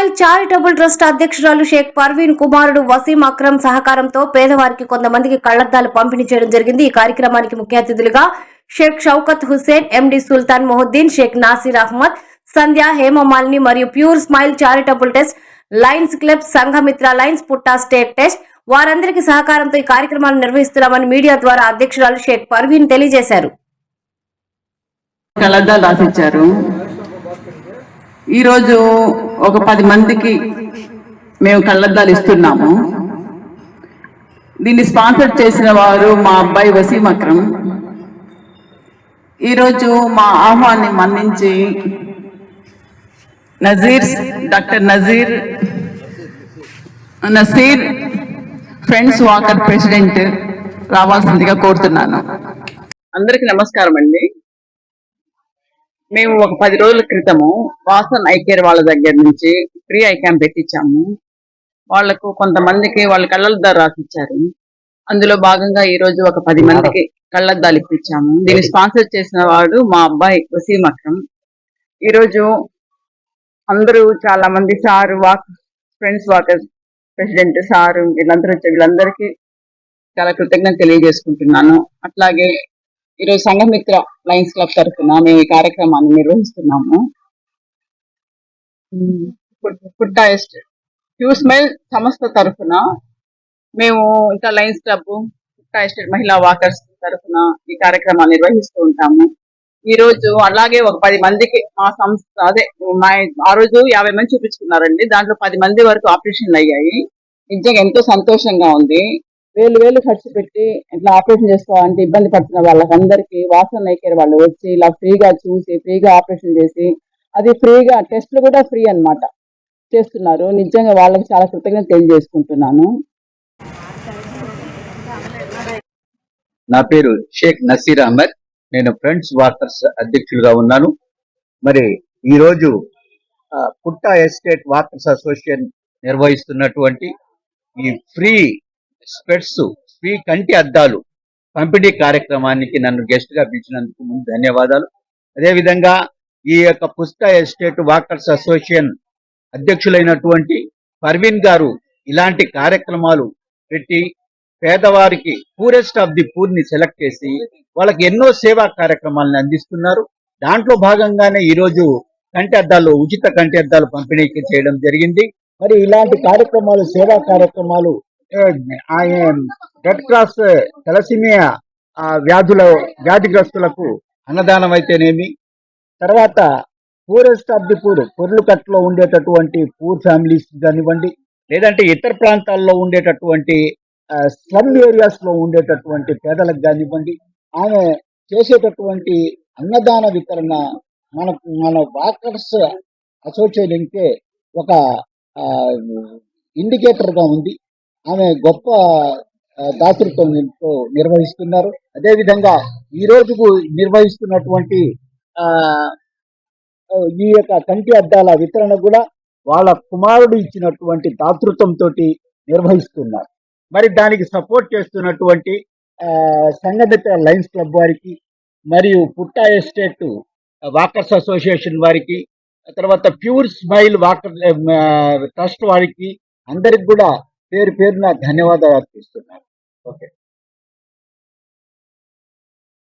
Smile charitable trust అధ్యక్షురాలు షేక్ పర్వీన్ కుమారుడు వసీం అక్రమ్ సహకారంతో పేదవారికి కొంతమందికి కళ్లద్దాలు పంపిణీ చేయడం జరిగింది. ఈ కార్యక్రమానికి ముఖ్య అతిథులుగా షేక్ షౌకత్ హుసేన్, ఎండి సుల్తాన్ మొహుద్దీన్, షేక్ నాసిర్ అహ్మద్, సంధ్య, హేమమాలిని మరియు pure smile charitable trust, lions club, Sanghamitra lions, Putta state test వారందరికీ సహకారంతో ఈ కార్యక్రమాన్ని నిర్వహిస్తున్నామని మీడియా ద్వారా అధ్యక్షురాలు షేక్ పర్వీన్ తెలియజేశారు. కళ్లద్దాలు రాసిచ్చారు. ఈరోజు ఒక 10 మందికి మేము కళ్లద్దాలు ఇస్తున్నాము. దీన్ని స్పాన్సర్ చేసిన వారు మా అబ్బాయి వసీం అక్రమ్. ఈరోజు మా ఆహ్వాన్ని మన్నించి doctor Naseer friends walker president రావాల్సిందిగా కోరుతున్నాను. అందరికీ నమస్కారం అండి. మేము ఒక 10 రోజుల క్రితము వాసన్ ఐ కేర్ వాళ్ళ దగ్గర నుంచి ఫ్రీ ఐ క్యాంప్ పెట్టించాము. వాళ్లకు కొంతమందికి వాళ్ళ కళ్ళద్దాలు రాసిచ్చారు. అందులో భాగంగా ఈ రోజు ఒక 10 మందికి కళ్ళద్దాలు ఇప్పించాము. దీన్ని స్పాన్సర్ చేసిన వాడు మా అబ్బాయి వసీం అక్రమ్. ఈరోజు అందరూ చాలా మంది sir friends walker president sir వీళ్ళందరికీ చాలా కృతజ్ఞత తెలియజేసుకుంటున్నాను. అట్లాగే ఈరోజు సంఘమిత్ర లయన్స్ క్లబ్ తరఫున మేము ఈ కార్యక్రమాన్ని నిర్వహిస్తున్నాము. పుట్టా ఎస్టేట్ ప్యూర్ స్మైల్ సంస్థ తరఫున మేము ఇంకా లయన్స్ క్లబ్, పుట్టా ఎస్టేట్ మహిళా వాకర్స్ తరఫున ఈ కార్యక్రమాన్ని నిర్వహిస్తూ ఉంటాము. ఈ రోజు అలాగే ఒక 10 మందికి మా సంస్థ ఆ రోజు 50 మంది చూపించుకున్నారండి. దాంట్లో 10 మంది వరకు ఆపరేషన్లు అయ్యాయి. నిజంగా ఎంతో సంతోషంగా ఉంది. వేలు ఖర్చు పెట్టి ఇట్లా ఆపరేషన్ చేసుకోవాలంటే ఇబ్బంది పడుతున్న వాళ్ళకందరికీ వాసన్ ఐ కేర్ వాళ్ళు వచ్చి ఇలా ఫ్రీగా చూసి ఫ్రీగా ఆపరేషన్ చేసి అది ఫ్రీగా టెస్ట్లు కూడా ఫ్రీ అన్నమాట చేస్తున్నారు. నిజంగా వాళ్ళకి చాలా కృతజ్ఞత తెలియజేసుకుంటున్నాను. నా పేరు షేక్ నసీర్ అహ్మద్. నేను ఫ్రెండ్స్ వాకర్స్ అధ్యక్షులుగా ఉన్నాను. మరి ఈరోజు పుట్టా ఎస్టేట్ వాకర్స్ అసోసియేషన్ నిర్వహిస్తున్నటువంటి ఈ ఫ్రీ స్పెట్స్, ఫ్రీ కంటి అద్దాలు పంపిణీ కార్యక్రమానికి నన్ను గెస్ట్ గా పిలిచినందుకు ముందు ధన్యవాదాలు. అదేవిధంగా ఈ యొక్క పుట్టా ఎస్టేట్ వాకర్స్ అసోసియేషన్ అధ్యక్షులైనటువంటి పర్వీన్ గారు ఇలాంటి కార్యక్రమాలు పెట్టి పేదవారికి పూరెస్ట్ ఆఫ్ ది పూర్ ని సెలెక్ట్ చేసి వాళ్ళకి ఎన్నో సేవా కార్యక్రమాలను అందిస్తున్నారు. దాంట్లో భాగంగానే ఈరోజు కంటి అద్దాలు, ఉచిత కంటి అద్దాలు పంపిణీ చేయడం జరిగింది. మరి ఇలాంటి కార్యక్రమాలు, సేవా కార్యక్రమాలు రెడ్ క్రాస్ తలసిమియా వ్యాధిగ్రస్తులకు అన్నదానం అయితేనేమి, తర్వాత పూరెస్ట్ ఆఫ్ ది పూర్, పొర్లుకట్లో ఉండేటటువంటి పూర్ ఫ్యామిలీస్ కానివ్వండి, లేదంటే ఇతర ప్రాంతాల్లో ఉండేటటువంటి స్లమ్ ఏరియాస్ లో ఉండేటటువంటి పేదలకు కానివ్వండి, ఆమె చేసేటటువంటి అన్నదాన వితరణ మన వాకర్స్ అసోసియేషన్కే ఒక ఇండికేటర్ గా ఉంది. ఆమె గొప్ప దాతృత్వంతో నిర్వహిస్తున్నారు. అదేవిధంగా ఈ రోజుకు నిర్వహిస్తున్నటువంటి ఈ యొక్క కంటి అద్దాల వితరణ కూడా వాళ్ళ కుమారుడు ఇచ్చినటువంటి దాతృత్వంతో నిర్వహిస్తున్నారు. మరి దానికి సపోర్ట్ చేస్తున్నటువంటి సంఘమిత్ర లయన్స్ క్లబ్ వారికి, మరియు పుట్టా ఎస్టేట్ వాకర్స్ అసోసియేషన్ వారికి, తర్వాత ప్యూర్ స్మైల్ వాకర్ ట్రస్ట్ వారికి అందరికి కూడా పేరున ధన్యవాదాలు అర్పిస్తున్నాను. ఓకే.